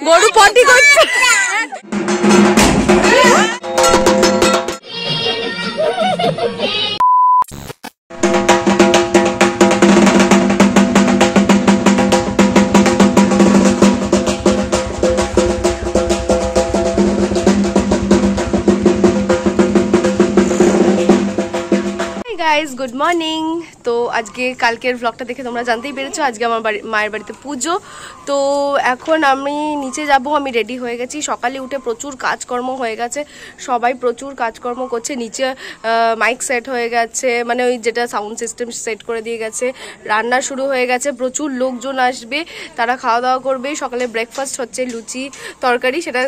গরু পটি করছে। Guys good morning. তো আজকে কালকের ব্লগটা দেখে তোমরা জানতেই পেরেছো আজকে আমার মায়ের বাড়িতে পুজো। তো এখন আমি নিচে যাব, আমি রেডি হয়ে গেছি। সকালে উঠে প্রচুর কাজকর্ম হয়ে গেছে, সবাই প্রচুর কাজকর্ম করছে। নিচে মাইক সেট হয়ে গেছে, মানে ওই যেটা সাউন্ড সিস্টেম সেট করে দিয়ে গেছে। রান্না শুরু হয়ে গেছে, প্রচুর লোকজন আসবে, তারা খাওয়া দাওয়া করবে। সকালে ব্রেকফাস্ট হচ্ছে লুচি তরকারি, সেটা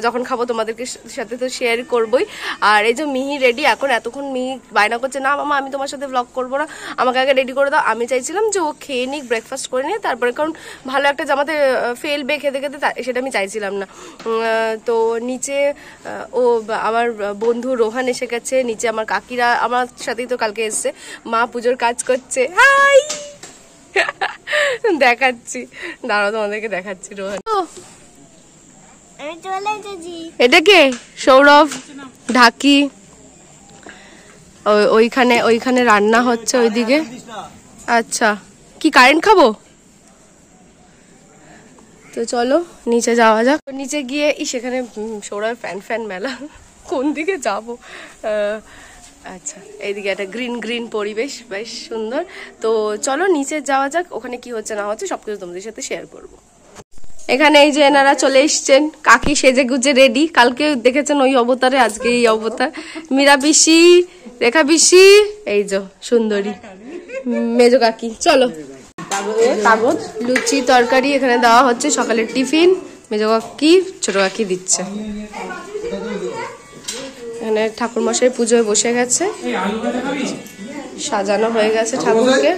যখন খাবো তোমাদেরকে সাথে তো শেয়ার করবোই। আর এই যে মিহি রেডি, এখন এতক্ষণ মিহি বায়না করছে, না মামা আমি তোমার সাথে ব্লগ করবো না, আমাকে আগে রেডি করে দাও। আমি চাইছিলাম যে ও খেয়ে নিক, ব্রেকফাস্ট করে নিয়ে তারপরে, কারণ ভালো একটা জামাতে ফেলবে খেতে খেতে, সেটা আমি চাইছিলাম না। তো নিচে ও আমার বন্ধু রোহান এসে গেছে, নিচে আমার কাকিরা আমার সাথেই তো কালকে এসছে। মা পুজোর কাজ করছে, হাই দেখাচ্ছি, দাঁড়াও তোমাদেরকে দেখাচ্ছি। রোহান এটা কে? সৌরভ, ঢাকি। ওইখানে রান্না হচ্ছে ওইদিকে। আচ্ছা, কি কারেন্ট খাবো? তো চলো নিচে যাওয়া যাক। নিচে গিয়ে সেখানে সৌরভ ফ্যান মেলা, কোন দিকে যাবো? আচ্ছা, এইদিকে একটা গ্রিন পরিবেশ, বেশ সুন্দর। তো চলো নিচে যাওয়া যাক, ওখানে কি হচ্ছে না হচ্ছে সবকিছু তোমাদের সাথে শেয়ার করবো। এখানে এই যে এনারা চলে এসছেন, কাকি সেজে গুজে রেডি। কালকে দেখেছেন ওই অবতারে, আজকে এই অবতার। মীরা পিসি, রেখা পিসি, এই যে সুন্দরী মেজো কাকি। চলো, কাগজ লুচি তরকারি এখানে দেওয়া হচ্ছে, সকালের টিফিন। মেজো কাকি ছোট কাকি দিচ্ছে। এখানে ঠাকুর মশাই পুজোয় বসে গেছে, সাজানো হয়ে গেছে ঠাকুরকে।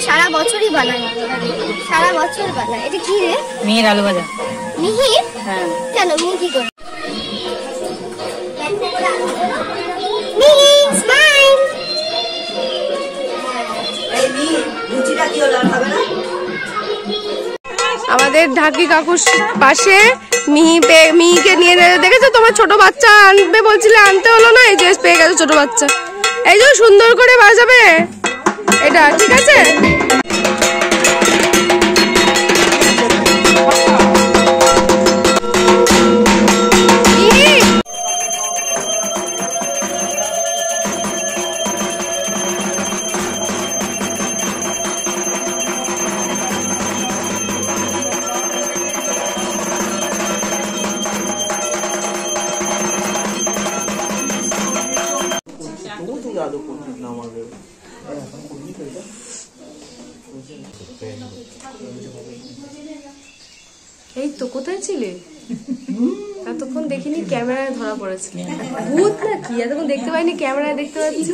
সারা বছরই বানায়, সারা বছর বানায়। এটা কি রে? মিহির আলু ভাজা। মিহির? হ্যাঁ। কেন মিহি কি করে? আমাদের ঢাকি কাকুর পাশে মিহিকে নিয়ে দেখেছো, তোমার ছোট বাচ্চা আনবে বলছিলে, আনতে হলো না, এই যে পেয়ে গেছে ছোট বাচ্চা। এই যে সুন্দর করে বাজাবে এটা, ঠিক আছে? এই তো কোথায় ছিলে এতক্ষণ? দেখিনি, ক্যামেরায় ধরা পড়েছে। ভূত না কি, এতক্ষণ দেখতে পাইনি, ক্যামেরায় দেখতে পাচ্ছি।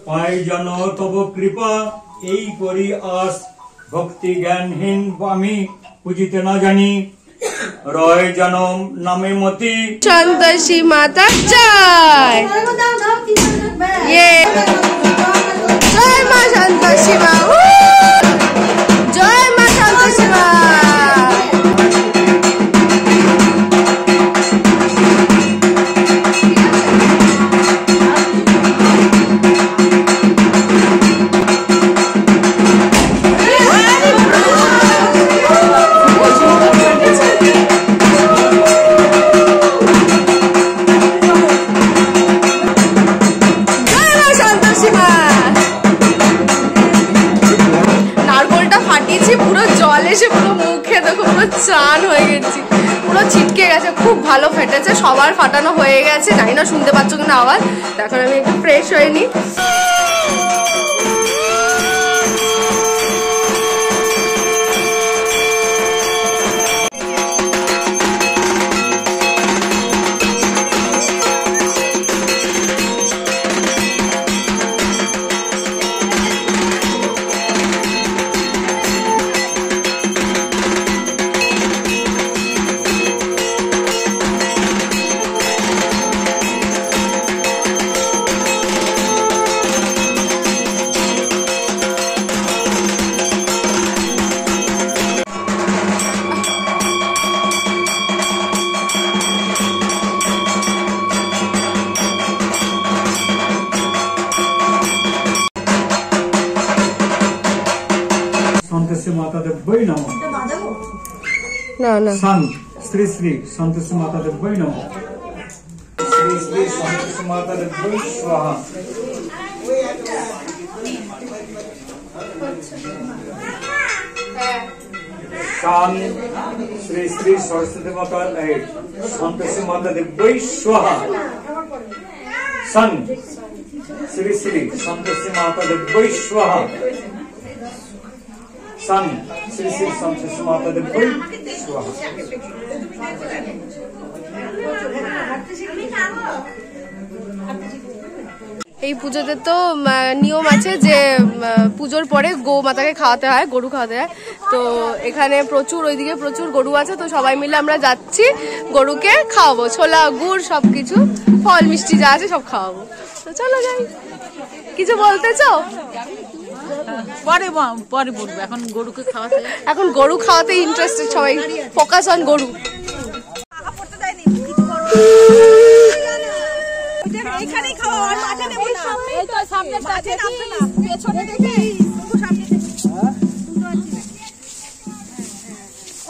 পাই যেন তব কৃপা, এই করি আস ভক্তি জ্ঞানহীন আমি বুঝিতে না জানি, রয় যেন নামে মতি। সন্তোষী মাতা জয়, জয় মা সন্তোষী মা, জয় মা সন্তোষী মা। চান হয়ে গেছি, পুরো ছিটকে গেছে, খুব ভালো ফেটেছে, সবার ফাটানো হয়ে গেছে, জানি না শুনতে পাচ্ছ কিনা আওয়াজ। এখন আমি একটু ফ্রেশ হয়ে নিই। माता देव्यै नमः। ना ना संत श्री श्री संतोषी माता देव्यै नमः। श्री श्री संतोषी माता देव्यै स्वाहा। शांत श्री श्री सरस्वती माता संतोषी माता देव्यै स्वाहा। संत श्री श्री संतोषी माता देव्यै स्वाहा। सन श्री श्री संतोषी माता देव्यै स्वाहा। এই পুজোতে তো নিয়ম আছে যে পুজোর পরে গো মাতাকে খাওয়াতে হয়, গরু খাওয়াতে হয়। তো এখানে প্রচুর, ওইদিকে প্রচুর গরু আছে, তো সবাই মিলে আমরা যাচ্ছি গরুকে খাওয়াবো, ছোলা গুড় সবকিছু, ফল মিষ্টি যা আছে সব খাওয়াবো। তো চলো যাই। কিছু বলতে চাও? পরে পরে বলবো, এখন গরুকে খাওয়াতে, এখন গরু খাওয়াতে ইন্টারেস্টেড সবাই, ফোকাস অন গরু। এখানেই খাওয়া, আর মাঠে নেব না, এই তো সামনে মাঠে নামবে না, পেছনে দেখে শুধু সামনে দেখে।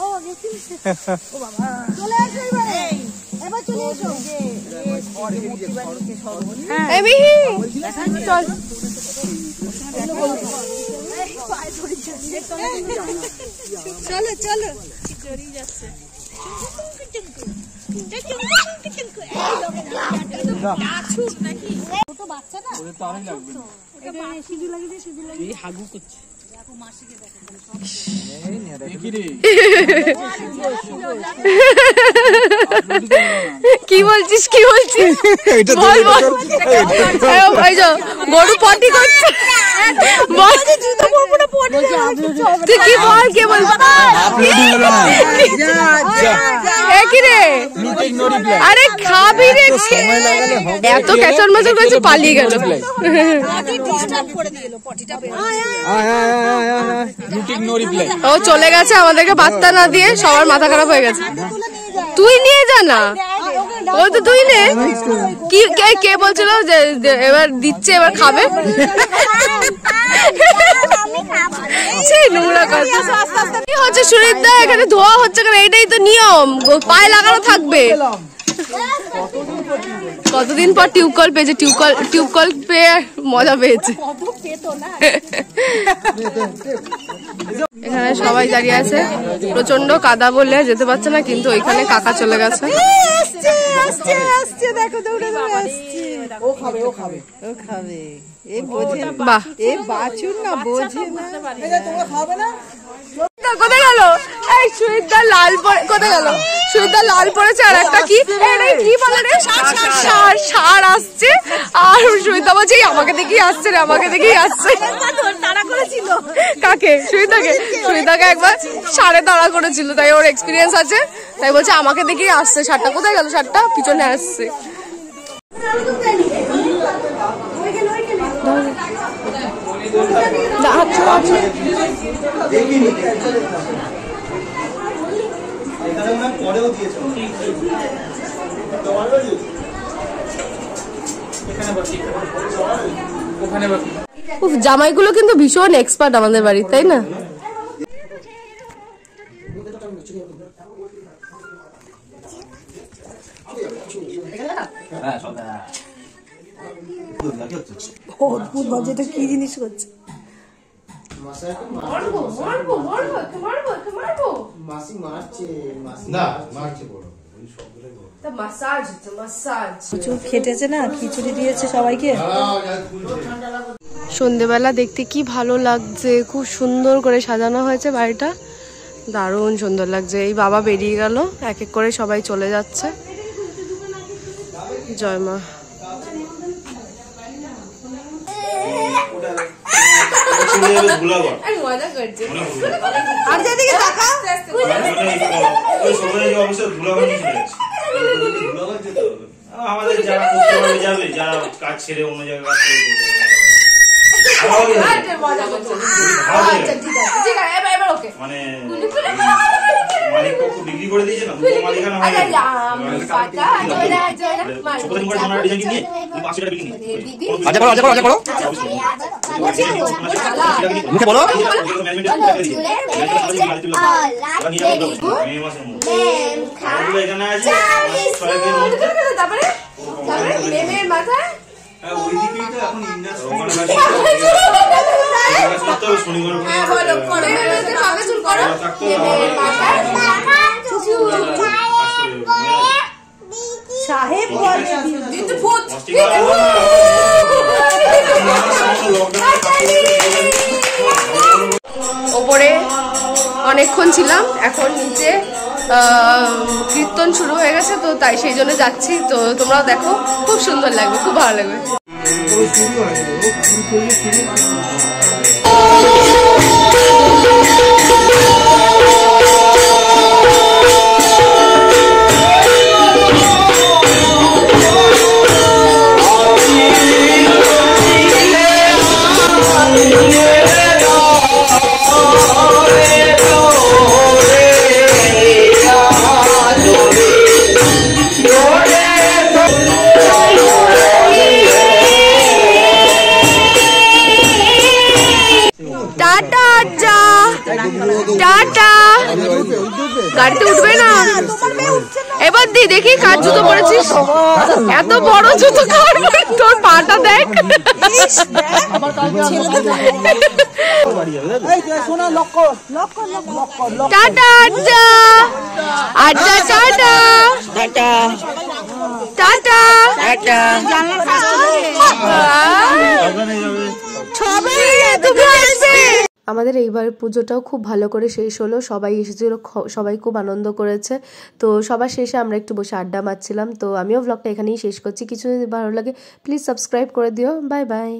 ও গেছি, ও বাবা চলে আসো এবারে, এবার চলে এসো। এই মিহি চল। চলো চলো, কি বলছিস কি বলছিস? গরু পটি করছে, তুই কি বল? কে বল? কি রে? আরে খাবি রে, এত ক্যাচর মেচর করেছে, পালিয়ে গেল। ও চলে গেছে আমাদেরকে বার্তা না দিয়ে, সবার মাথা খারাপ হয়ে গেছে। তুই নিয়ে যা না, ও তো তুই নে। কি কে বলছিল যে এবার দিচ্ছে, এবার খাবে? নোংরা কথা হচ্ছে সুরিতদা, এখানে ধোয়া হচ্ছে কেন? এটাই তো নিয়ম, পায়ে লাগানো থাকবে। কতদিন পর টিউবকল পেয়েছে, টিউবকল পেয়ে মজা পেয়েছে। এখানে সবাই দাঁড়িয়ে আছে, প্রচন্ড কাদা বলে যেতে পারছে না, কিন্তু ওইখানে কাকা চলে গেছে। দেখো দৌড়ে দৌড়ে আসছে, ও খাবে ও খাবে ও খাবে। এ বোঝে বাহ, এ বাছুর না, বোঝে না। এটা তোমরা খাবে না? কোথায় গেল? এই সুইদা লাল কোথায় গেল? সুইদা লাল পড়েছে, আর একটা কি কি বলে রে, সার আসছে। আর সুইদা বলছে আমাকে দেখেই আসছে রে, আমাকে দেখেই আসছে। তাড়া করেছিল কাকে? সুইদাকে। সুইদাকে একবার সারে তাড়া করেছিল, তাই ওর এক্সপিরিয়েন্স আছে, তাই বলছে আমাকে দেখেই আসছে সারটা। কোথায় গেল সারটা? পিছনে আসছে। জামাইগুলো কিন্তু ভীষণ এক্সপার্ট আমাদের বাড়ির, তাই না? অদ্ভুত ভাবে, এটা কি জিনিস করছে? প্রচুর খেটেছে না, খিচুড়ি দিয়েছে সবাইকে। সন্ধেবেলা দেখতে কি ভালো লাগছে, খুব সুন্দর করে সাজানো হয়েছে বাড়িটা, দারুণ সুন্দর লাগছে। এই বাবা বেরিয়ে গেল, এক এক করে সবাই চলে যাচ্ছে। জয় মা। মজা করছে। আর যেদিকে তাকা আমাদের যারা করতে পারবে যাবে, যারা কাজ ছেড়ে অন্য জায়গায় কাজ করে মানে মালিক পক্ষ বিক্রি করে দিয়েছে না, মালিকানা হয় এখানে আছে সাহেব ওপরে অনেকক্ষণ ছিলাম, এখন নিচে কীর্তন শুরু হয়ে গেছে, তো তাই সেই জন্য যাচ্ছি। তো তোমরাও দেখো, খুব সুন্দর লাগবে, খুব ভালো লাগবে। টাটা। গাড়িতে উঠবে না এবার? দি দেখি কার জুতো পরেছিস, এত বড় জুতো কার, তোর পাটা দেখ। টাটা আজ্জা, আজ্জা টাটা, টাটা টাটা টাটা। আমাদের এইবার পুজোটাও খুব ভালো করে শেষ হলো, সবাই এসেছিল, সবাই খুব আনন্দ করেছে। তো সবার শেষে আমরা একটু বসে আড্ডা মারছিলাম। তো আমিও ব্লগটা এখানেই শেষ করছি। কিছু যদি ভালো লাগে প্লিজ সাবস্ক্রাইব করে দিও। Bye bye.